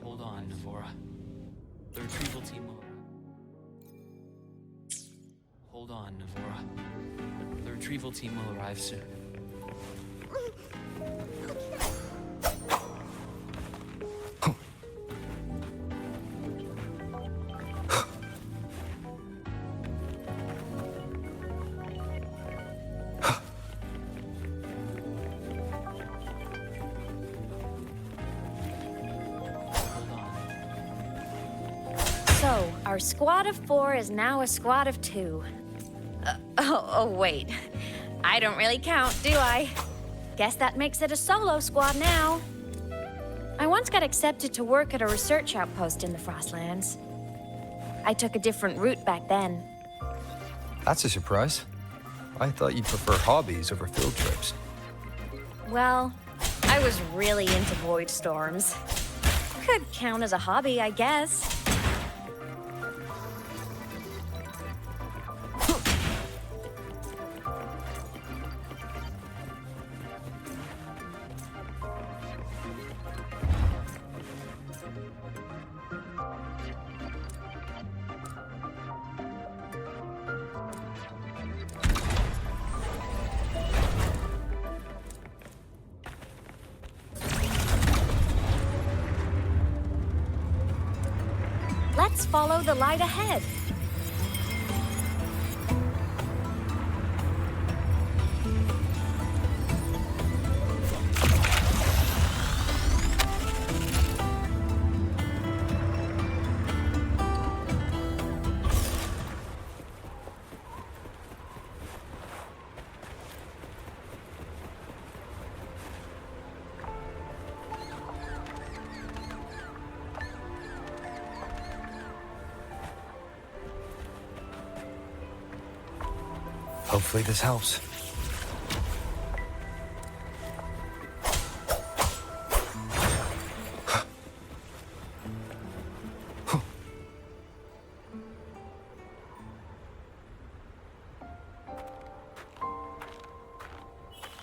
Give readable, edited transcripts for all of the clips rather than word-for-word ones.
Hold on, Navora. The retrieval team will... Hold on, Navora. The retrieval team will arrive soon. So, our squad of 4 is now a squad of 2. Oh, wait. I don't really count, do I? Guess that makes it a solo squad now. I once got accepted to work at a research outpost in the Frostlands. I took a different route back then. That's a surprise. I thought you'd prefer hobbies over field trips. Well, I was really into void storms. Could count as a hobby, I guess. Let's follow the light ahead. Hopefully this helps.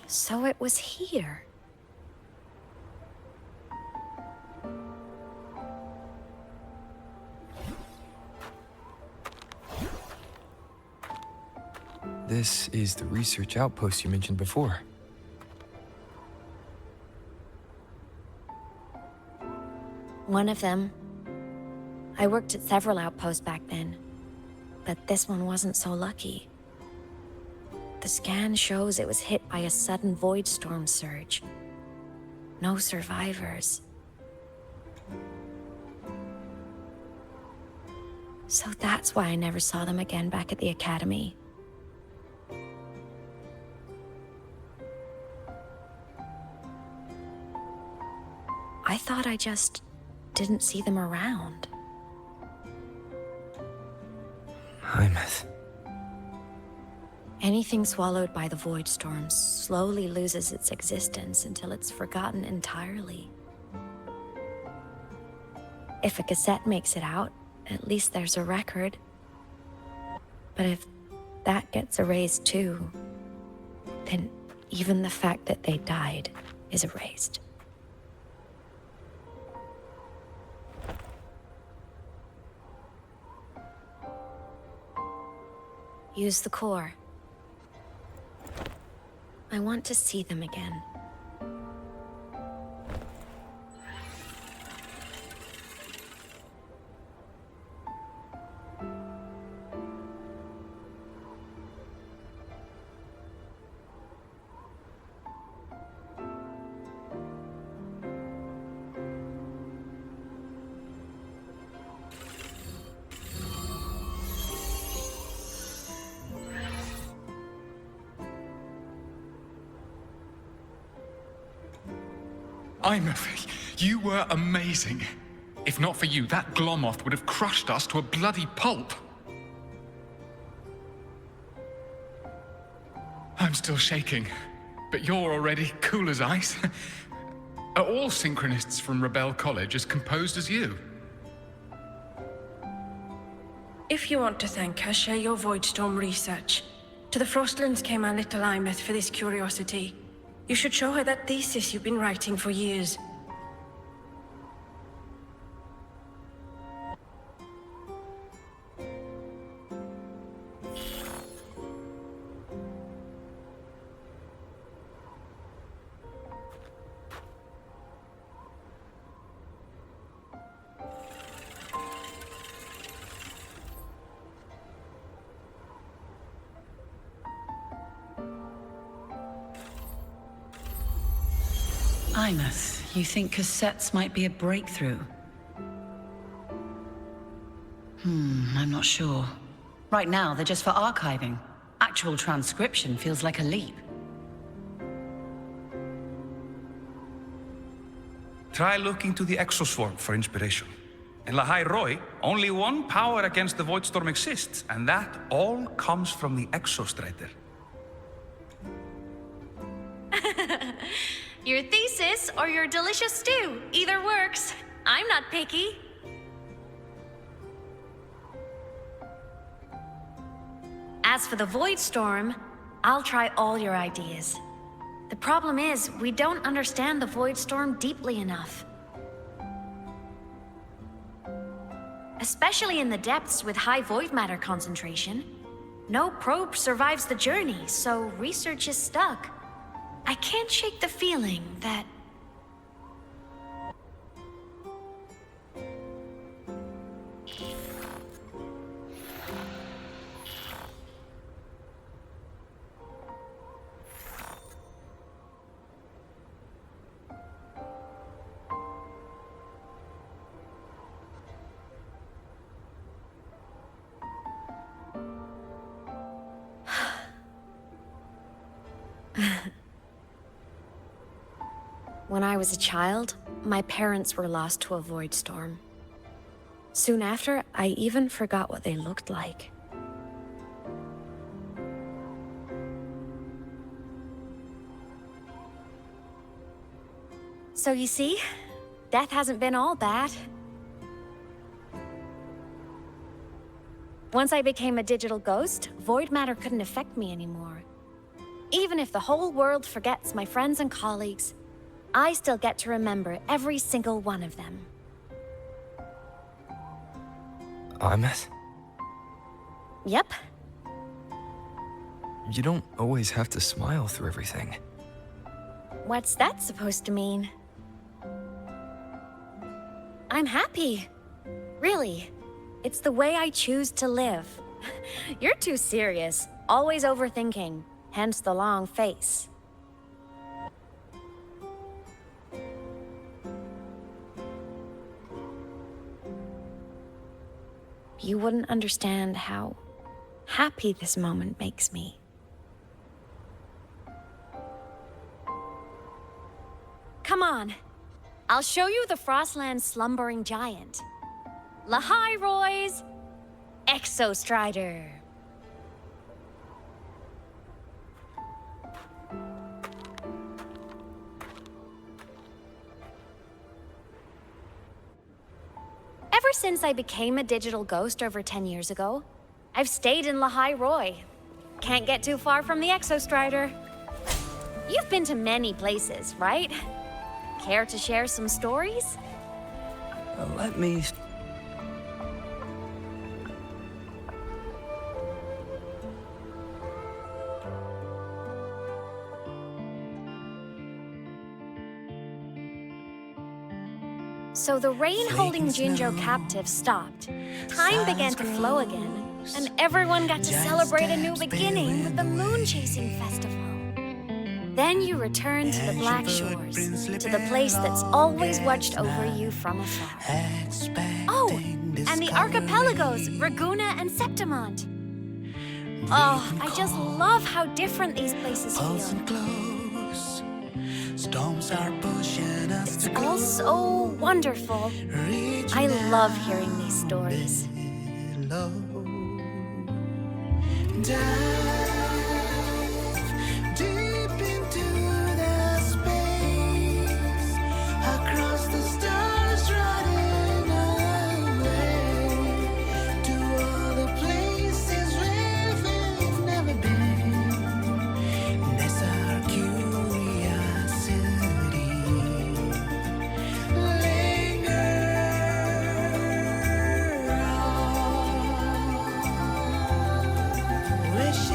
So it was here. This is the research outpost you mentioned before. One of them. I worked at several outposts back then, but this one wasn't so lucky. The scan shows it was hit by a sudden void storm surge. No survivors. So that's why I never saw them again back at the academy. I thought I just didn't see them around. Hymuth. Anything swallowed by the void storms slowly loses its existence until it's forgotten entirely. If a cassette makes it out, at least there's a record. But if that gets erased too, then even the fact that they died is erased. Use the core. I want to see them again. You were amazing. If not for you, that Glomoth would have crushed us to a bloody pulp. I'm still shaking, but you're already cool as ice. Are all synchronists from Rebel College as composed as you? If you want to thank her, share your Voidstorm research. To the Frostlands came our little Imeth for this curiosity. You should show her that thesis you've been writing for years. Highness, you think cassettes might be a breakthrough? I'm not sure. Right now, they're just for archiving. Actual transcription feels like a leap. Try looking to the exoswarm for inspiration. In Lahai Roi, only one power against the Voidstorm exists, and that all comes from the Exostrider. Your thesis or your delicious stew, either works. I'm not picky. As for the Voidstorm, I'll try all your ideas. The problem is, we don't understand the Voidstorm deeply enough. Especially in the depths with high void matter concentration. No probe survives the journey, so research is stuck. I can't shake the feeling that... When I was a child, my parents were lost to a void storm. Soon after, I even forgot what they looked like. So you see, death hasn't been all bad. Once I became a digital ghost, void matter couldn't affect me anymore. Even if the whole world forgets my friends and colleagues, I still get to remember every single one of them. Imeth? Yep. You don't always have to smile through everything. What's that supposed to mean? I'm happy. Really. It's the way I choose to live. You're too serious, always overthinking, hence the long face. You wouldn't understand how happy this moment makes me. Come on. I'll show you the Frostland's slumbering giant. Lahai Roi's Exostrider. Ever since I became a digital ghost over 10 years ago, I've stayed in Lahai Roi. Can't get too far from the Exostrider. You've been to many places, right? Care to share some stories? Let me... So the rain holding Jinzhou captive stopped. Time began to flow again, and everyone got to celebrate a new beginning with the Moon Chasing Festival. Then you returned to the Black Shores, to the place that's always watched over you from afar. Oh, and the archipelagos, Raguna and Septimont. Oh, I just love how different these places feel. Storms are pushing us It's all so wonderful. I love hearing these stories. Dive deep into the space, across the stars, running away to all the places where we've never been. That's our curiosity. Linger on. Wish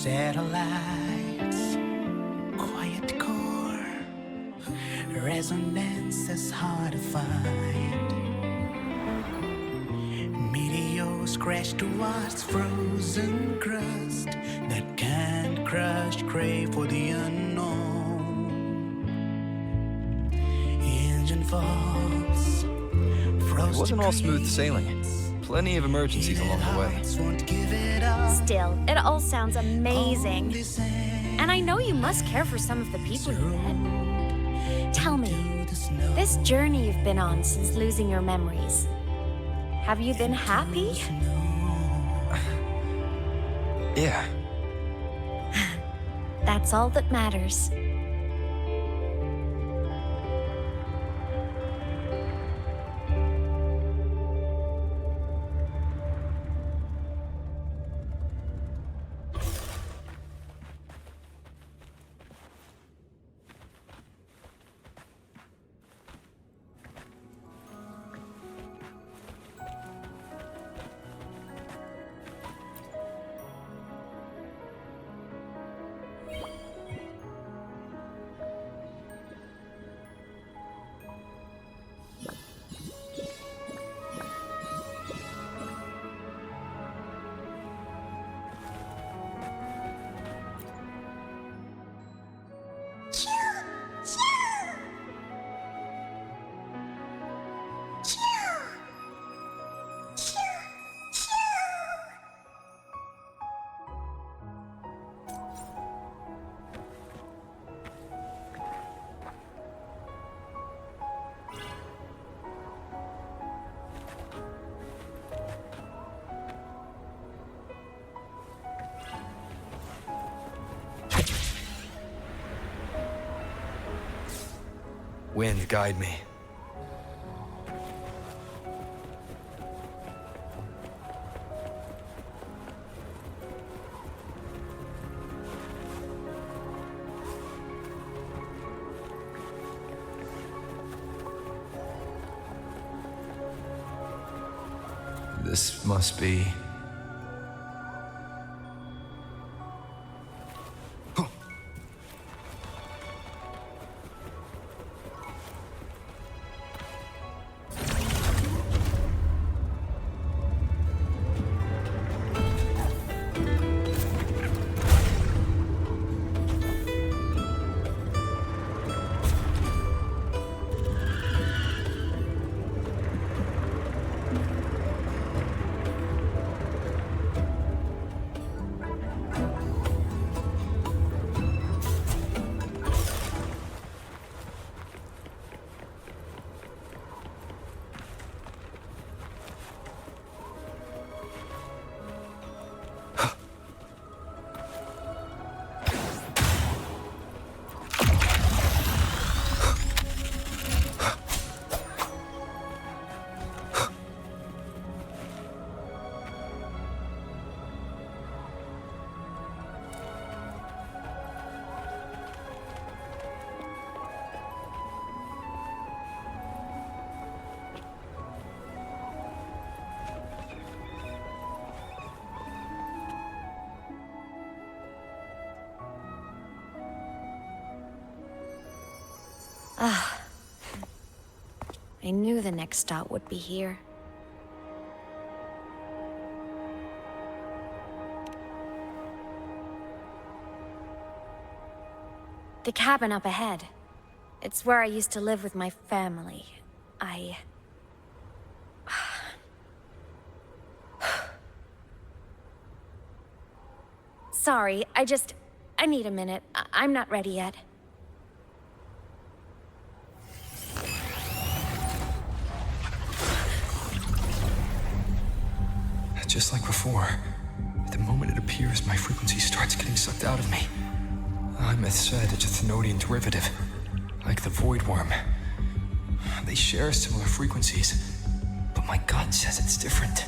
Satellites, quiet core, resonance is hard to find. Meteors crash towards frozen crust that can't crush, crave for the unknown. Engine falls, It wasn't all smooth sailing. Plenty of emergencies along the way. Still, it all sounds amazing. And I know you must care for some of the people you met. Tell me, this journey you've been on since losing your memories, have you been happy? Yeah. That's all that matters. Wind, guide me. This must be... I knew the next stop would be here. The cabin up ahead. It's where I used to live with my family. Sorry, I need a minute. I'm not ready yet. Just like before, the moment it appears, my frequency starts getting sucked out of me. Imeth said it's a Thenodian derivative, like the Void Worm. They share similar frequencies, but my gut says it's different.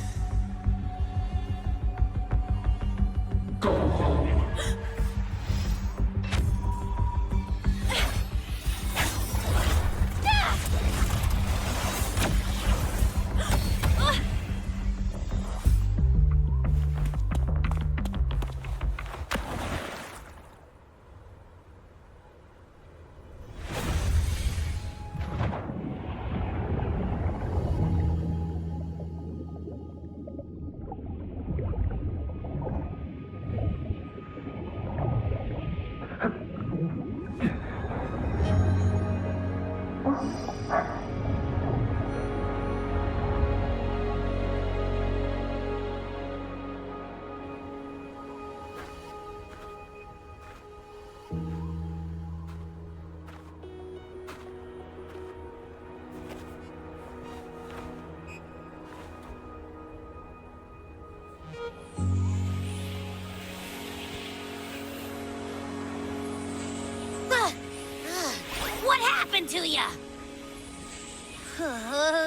happened to ya?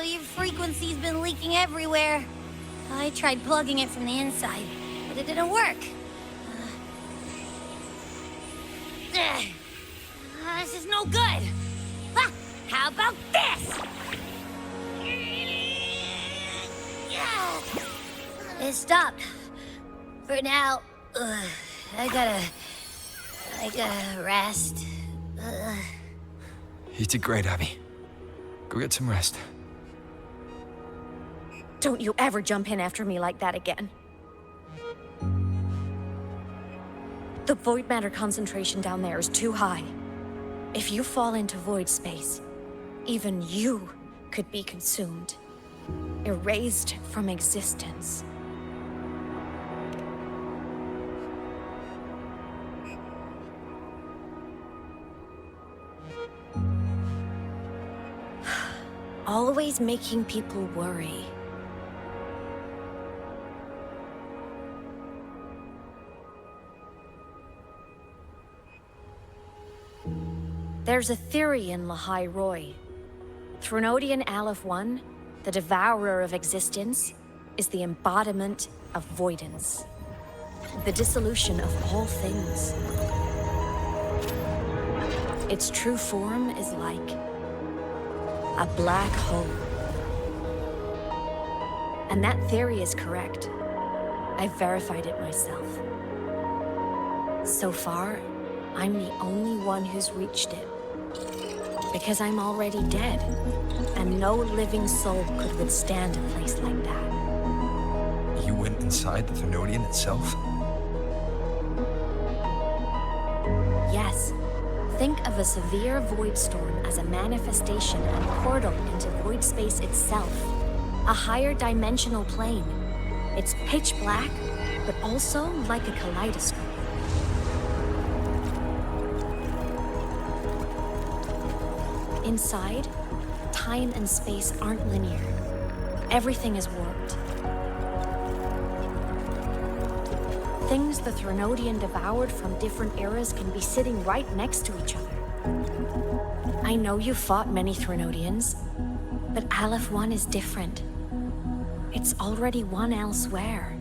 Your frequency's been leaking everywhere. I tried plugging it from the inside, but it didn't work. This is no good. Ha! How about this? It stopped. For now, I gotta rest. You did great, Abby. Go get some rest. Don't you ever jump in after me like that again. The void matter concentration down there is too high. If you fall into void space, even you could be consumed, erased from existence. Always making people worry. There's a theory in Lahai Roy. Threnodian Aleph 1, the devourer of existence, is the embodiment of voidance. The dissolution of all things. Its true form is like a black hole. And that theory is correct. I've verified it myself. So far, I'm the only one who's reached it. Because I'm already dead, and no living soul could withstand a place like that. You went inside the Threnodian itself? Yes. Think of a severe void storm as a manifestation and portal into void space itself. A higher dimensional plane. It's pitch black, but also like a kaleidoscope. Inside, time and space aren't linear. Everything is warped. Things the Threnodian devoured from different eras can be sitting right next to each other. I know you fought many Threnodians, but Aleph 1 is different. It's already won elsewhere.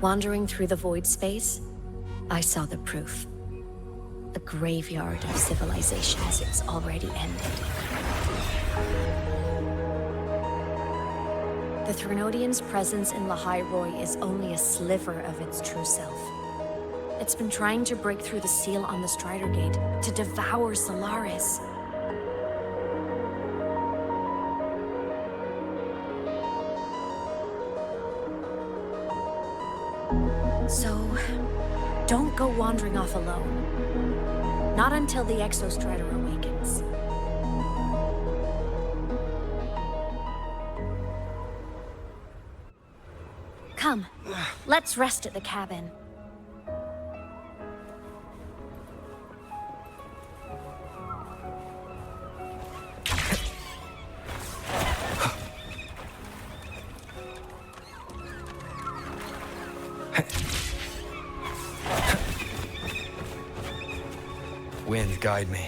Wandering through the void space, I saw the proof. A graveyard of civilizations it's already ended. The Threnodian's presence in Lahai Roy is only a sliver of its true self. It's been trying to break through the seal on the Strider Gate to devour Solaris. So, don't go wandering off alone. Not until the Exostrider awakens. Come, let's rest at the cabin. Wind, guide me.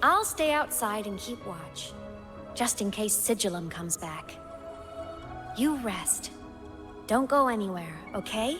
I'll stay outside and keep watch, just in case Sigillum comes back. You rest. Don't go anywhere, okay?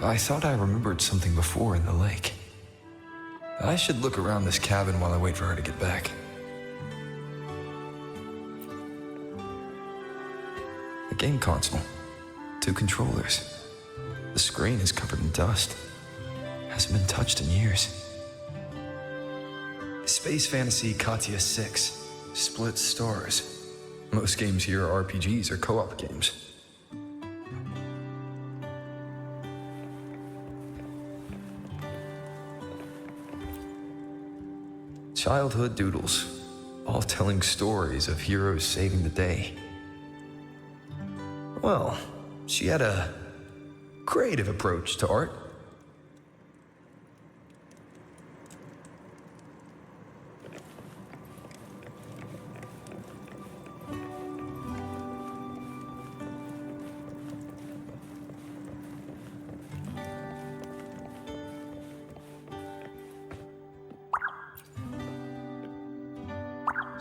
I thought I remembered something before in the lake. I should look around this cabin while I wait for her to get back. A game console. 2 controllers. The screen is covered in dust. Hasn't been touched in years. Space Fantasy Katya 6. Split stars. Most games here are RPGs or co-op games. Childhood doodles, all telling stories of heroes saving the day. Well, she had a creative approach to art.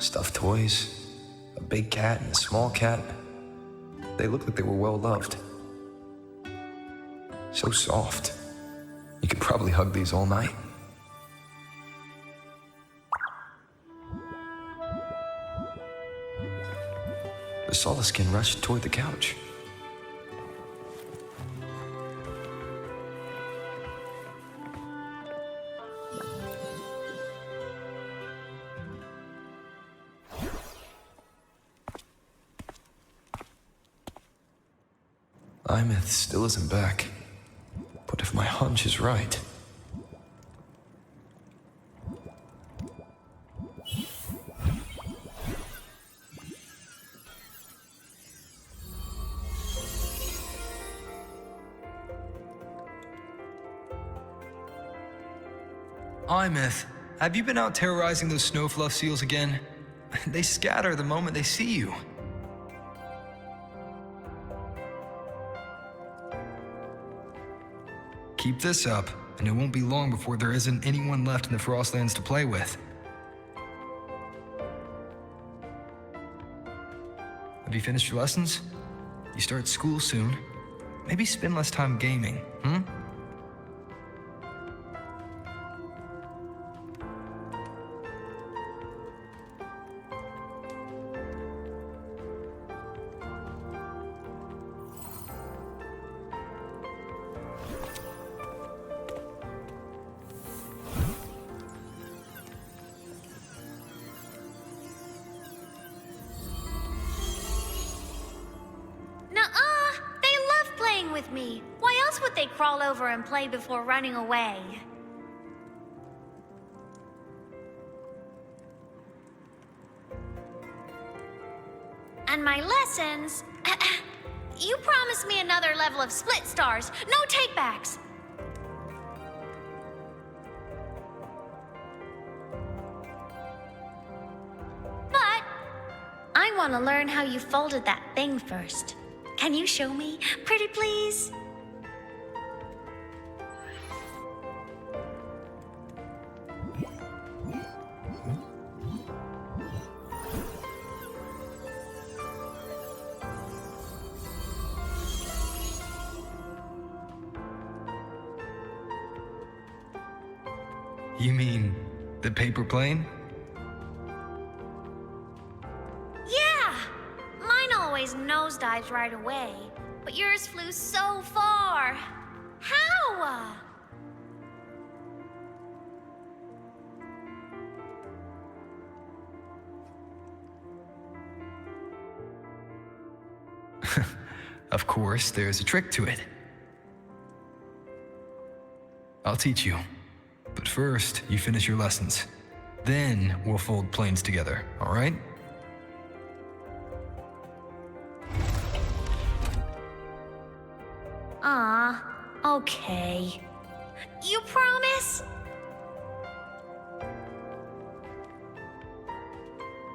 Stuffed toys, a big cat and a small cat. They looked like they were well loved. So soft. You could probably hug these all night. The Solaskin rushed toward the couch. Imeth still isn't back. But if my hunch is right... Imeth, have you been out terrorizing those snowfluff seals again? They scatter the moment they see you. Keep this up, and it won't be long before there isn't anyone left in the Frostlands to play with. Have you finished your lessons? You start school soon. Maybe spend less time gaming, hmm? With me. Why else would they crawl over and play before running away? And my lessons... You promised me another level of split stars. No takebacks. But I want to learn how you folded that thing first. Can you show me, pretty please? You mean the paper plane? Nosedives right away, but yours flew so far. How? Of course, there's a trick to it. I'll teach you. But first, you finish your lessons. Then we'll fold planes together, all right? Okay. You promise?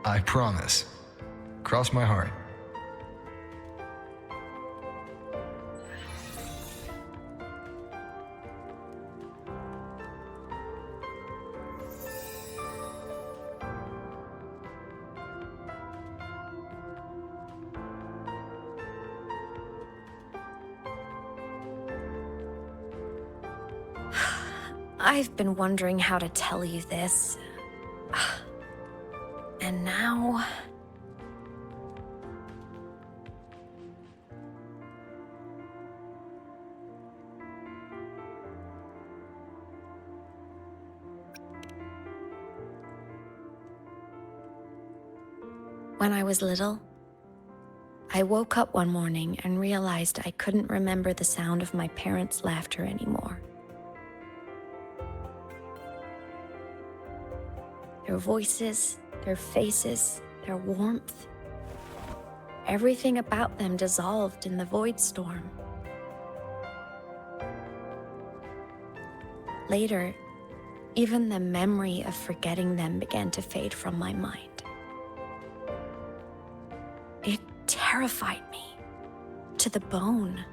I promise. Cross my heart. I've been wondering how to tell you this. And now... When I was little, I woke up one morning and realized I couldn't remember the sound of my parents' laughter anymore. Their voices, their faces, their warmth. Everything about them dissolved in the void storm. Later, even the memory of forgetting them began to fade from my mind. It terrified me to the bone.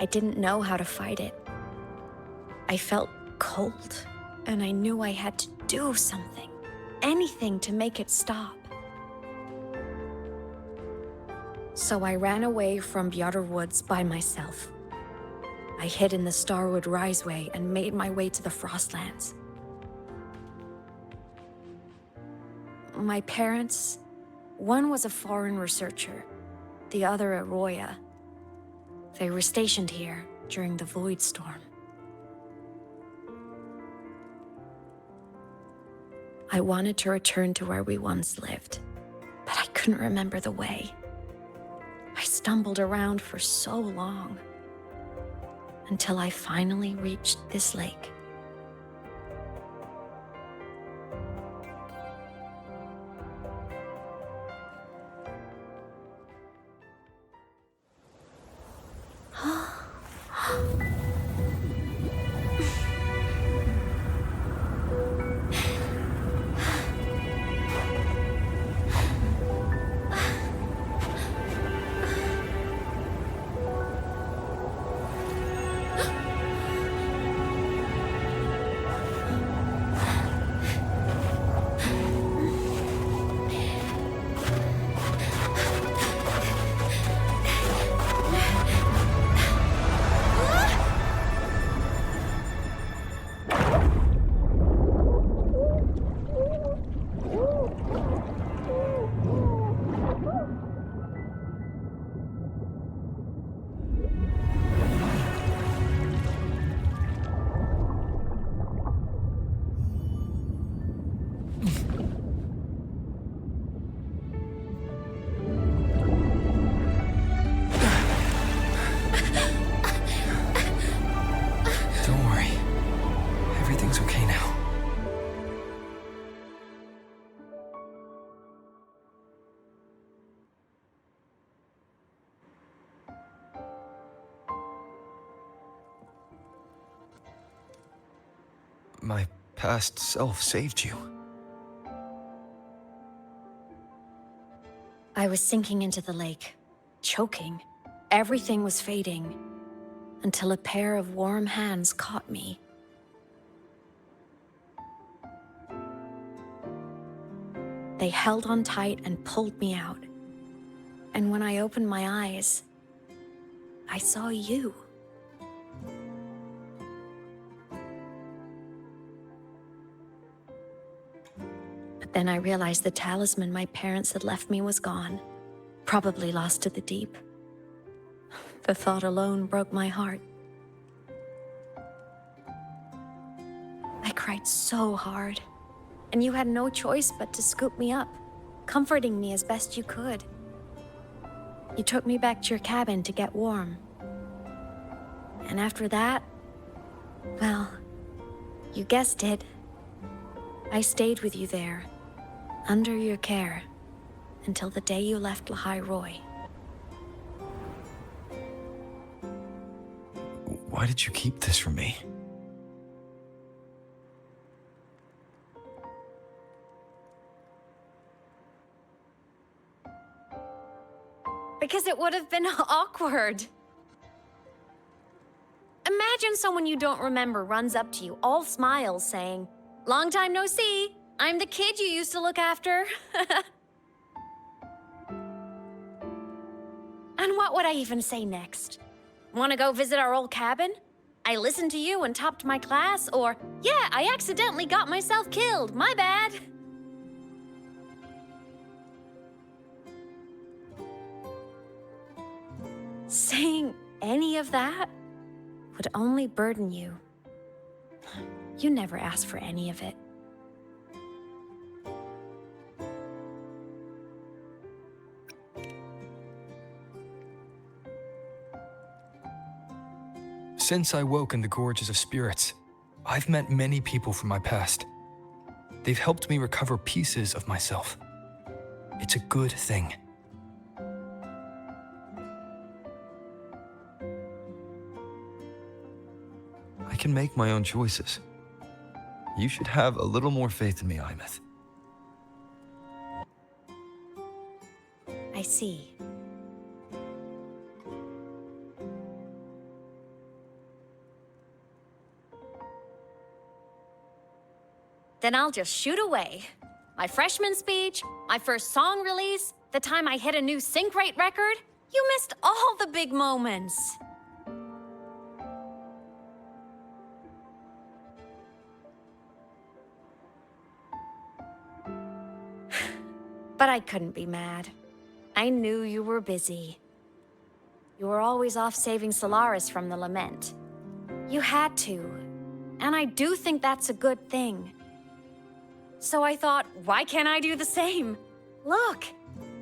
I didn't know how to fight it. I felt cold, and I knew I had to do something, anything to make it stop. So I ran away from the outer woods by myself. I hid in the Starwood Riseway and made my way to the Frostlands. My parents, one was a foreign researcher, the other a Roya. They were stationed here during the Void Storm. I wanted to return to where we once lived, but I couldn't remember the way. I stumbled around for so long, until I finally reached this lake. Don't worry. Everything's okay now. My past self saved you. I was sinking into the lake, choking. Everything was fading, until a pair of warm hands caught me. They held on tight and pulled me out. And when I opened my eyes, I saw you. But then I realized the talisman my parents had left me was gone, probably lost to the deep. The thought alone broke my heart. I cried so hard, and you had no choice but to scoop me up, comforting me as best you could. You took me back to your cabin to get warm. And after that, well, you guessed it. I stayed with you there, under your care, until the day you left Lahai Roy. Why did you keep this from me? Because it would have been awkward. Imagine someone you don't remember runs up to you, all smiles, saying, "Long time no see. I'm the kid you used to look after." And what would I even say next? Want to go visit our old cabin? I listened to you and topped my class, or, yeah, I accidentally got myself killed, my bad. Saying any of that would only burden you. You never asked for any of it. Since I woke in the Gorges of Spirits, I've met many people from my past. They've helped me recover pieces of myself. It's a good thing. I can make my own choices. You should have a little more faith in me, Imeth. I see. Then I'll just shoot away. My freshman speech, my first song release, the time I hit a new sync rate record. You missed all the big moments. But I couldn't be mad. I knew you were busy. You were always off saving Solaris from the lament. You had to, and I do think that's a good thing. So I thought, why can't I do the same? Look,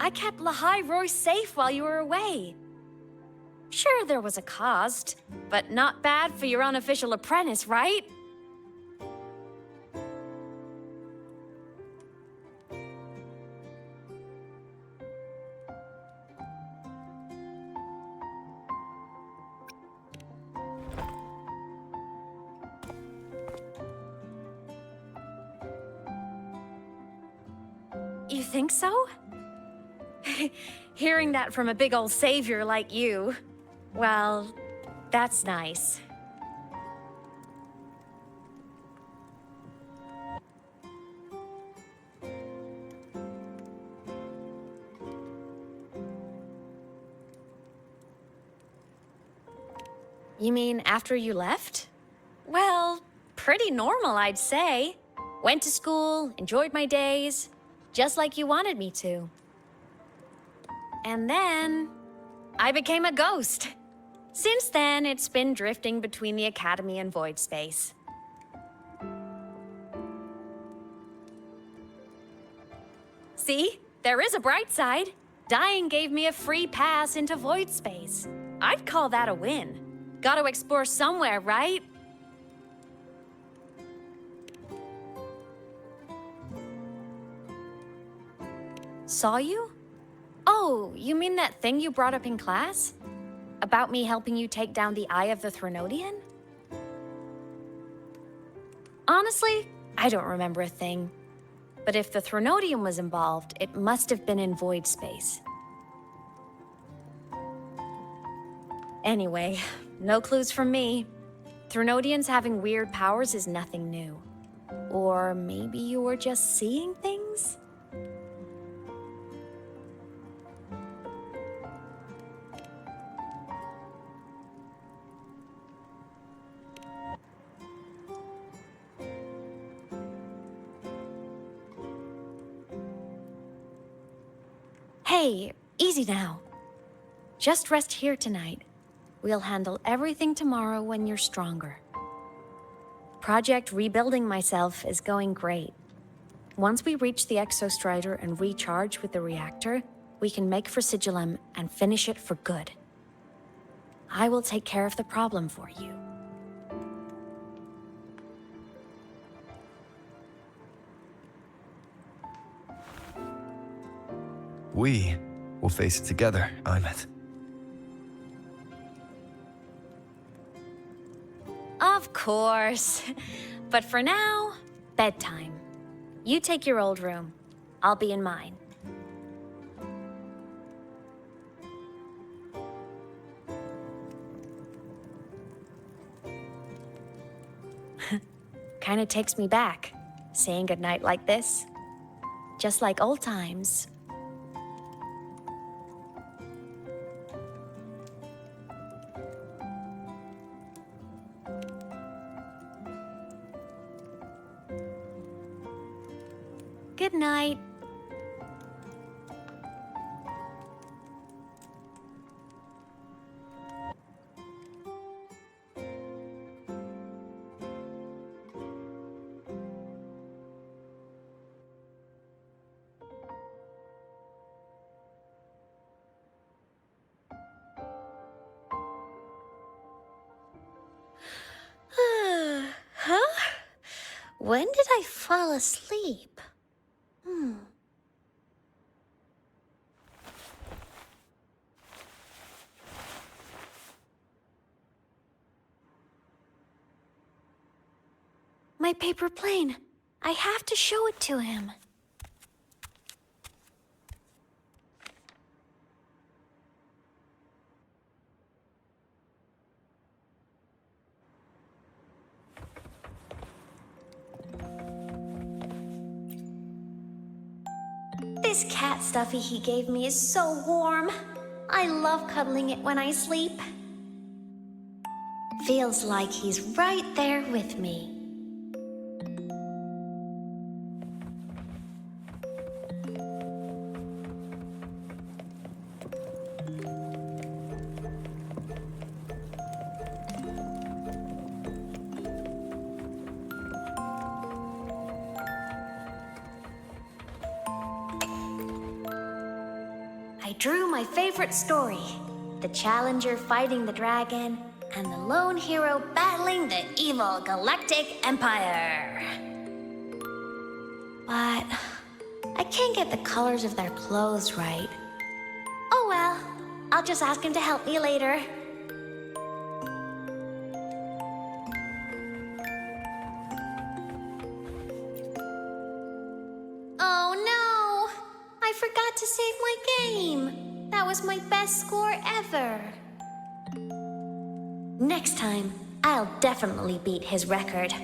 I kept Lahai Roy safe while you were away. Sure, there was a cost, but not bad for your unofficial apprentice, right? You think so? Hearing that from a big old savior like you, well, that's nice. You mean after you left? Well, pretty normal, I'd say. Went to school, enjoyed my days, just like you wanted me to. And then, I became a ghost. Since then, it's been drifting between the Academy and Void Space. See? There is a bright side. Dying gave me a free pass into Void Space. I'd call that a win. Gotta explore somewhere, right? Saw you? Oh, you mean that thing you brought up in class? About me helping you take down the Eye of the Threnodian? Honestly, I don't remember a thing. But if the Threnodian was involved, it must have been in Void Space. Anyway, no clues from me. Threnodians having weird powers is nothing new. Or maybe you were just seeing things? Hey, easy now. Just rest here tonight. We'll handle everything tomorrow when you're stronger. Project Rebuilding Myself is going great. Once we reach the Exostrider and recharge with the reactor, we can make for Sigillum and finish it for good. I will take care of the problem for you. We will face it together, Imeth. Of course. But for now, bedtime. You take your old room. I'll be in mine. Kinda takes me back, saying goodnight like this. Just like old times. Good night. Huh? When did I fall asleep? My paper plane. I have to show it to him. This cat stuffy he gave me is so warm. I love cuddling it when I sleep. Feels like he's right there with me. I drew my favorite story, the Challenger fighting the dragon, and the lone hero battling the evil Galactic Empire. But I can't get the colors of their clothes right. Oh well, I'll just ask him to help me later. Oh no! I forgot to save my game. That was my best score ever. Next time, I'll definitely beat his record.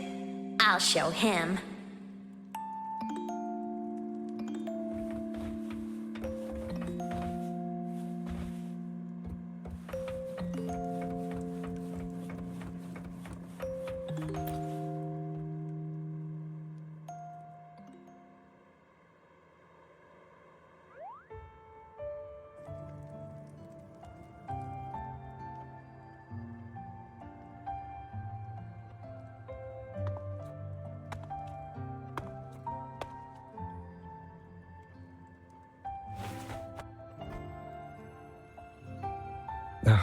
I'll show him. No.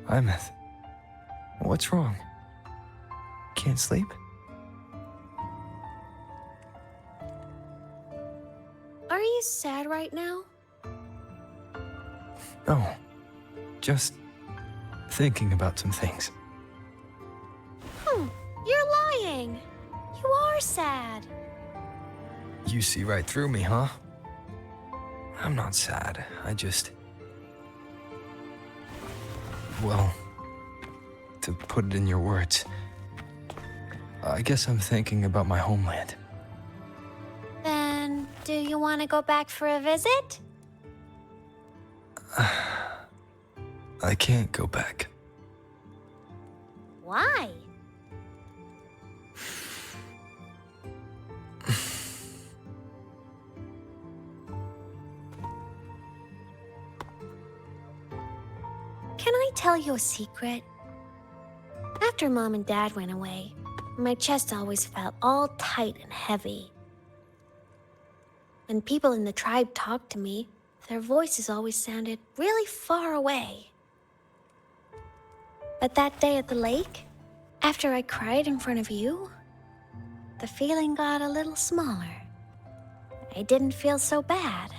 Imeth. What's wrong? Can't sleep? Are you sad right now? No. Just thinking about some things. You're lying. You are sad. You see right through me, huh? I'm not sad. I just... Well, to put it in your words, I guess I'm thinking about my homeland. Then, do you want to go back for a visit? I can't go back. Why? Can I tell you a secret? After Mom and Dad went away, my chest always felt all tight and heavy. When people in the tribe talked to me, their voices always sounded really far away. But that day at the lake, after I cried in front of you, the feeling got a little smaller. I didn't feel so bad.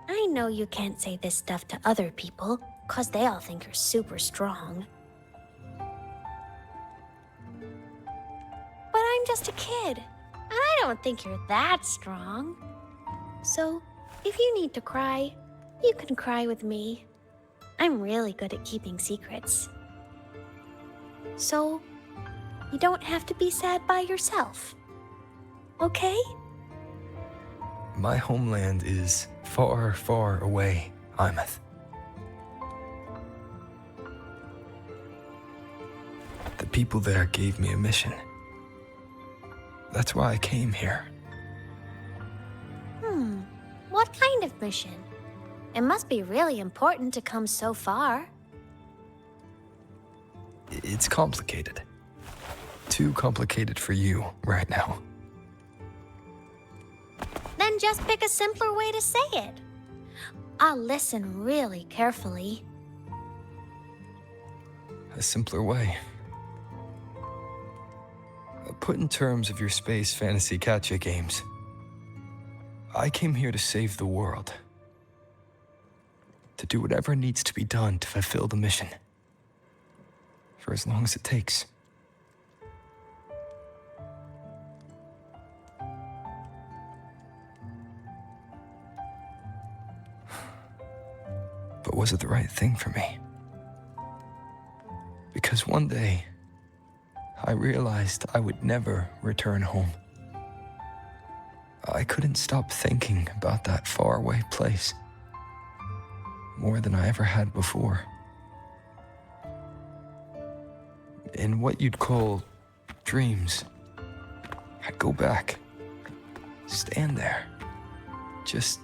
I know you can't say this stuff to other people, 'cause they all think you're super strong. But I'm just a kid, and I don't think you're that strong. So, if you need to cry, you can cry with me. I'm really good at keeping secrets. So, you don't have to be sad by yourself. Okay? My homeland is far, far away, Imeth. The people there gave me a mission. That's why I came here. What kind of mission? It must be really important to come so far. It's complicated. Too complicated for you right now. Then just pick a simpler way to say it. I'll listen really carefully. A simpler way. Put in terms of your space fantasy gacha games. I came here to save the world. To do whatever needs to be done to fulfill the mission. For as long as it takes. But was it the right thing for me? Because one day, I realized I would never return home. I couldn't stop thinking about that faraway place. More than I ever had before. In what you'd call dreams, I'd go back, stand there, just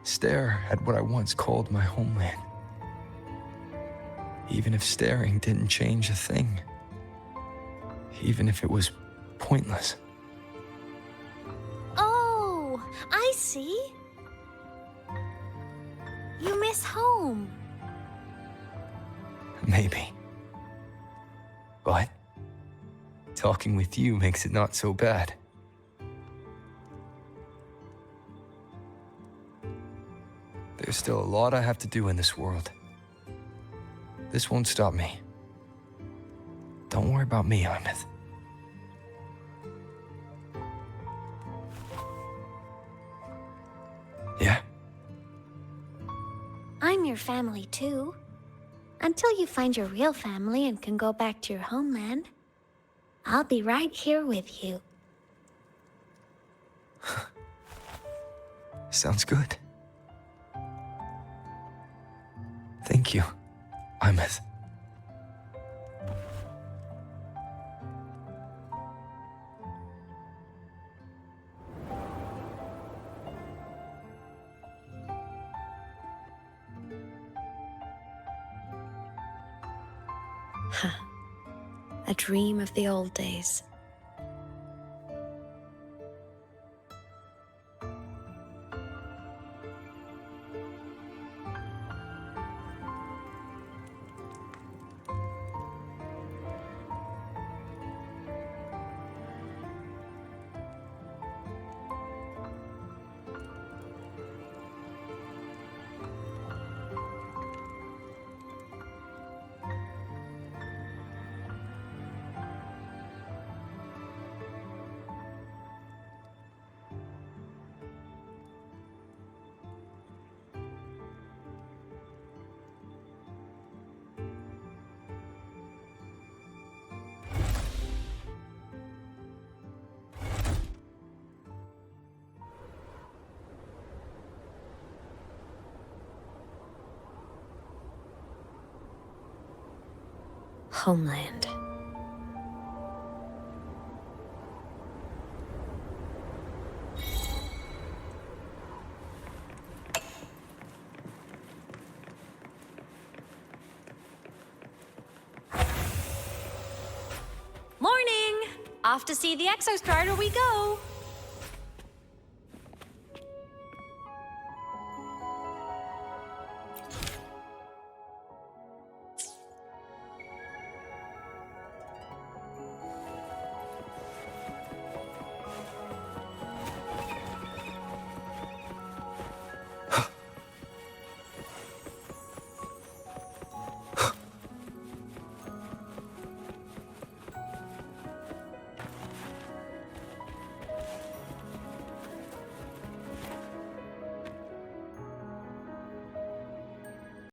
stare at what I once called my homeland. Even if staring didn't change a thing. Even if it was pointless. Oh, I see. You miss home. Maybe. But talking with you makes it not so bad. There's still a lot I have to do in this world. This won't stop me. Don't worry about me, Imeth. Yeah? I'm your family too. Until you find your real family and can go back to your homeland, I'll be right here with you. Sounds good. Thank you, Imeth. A dream of the old days. Homeland. Morning! Off to see the Exo Starter we go.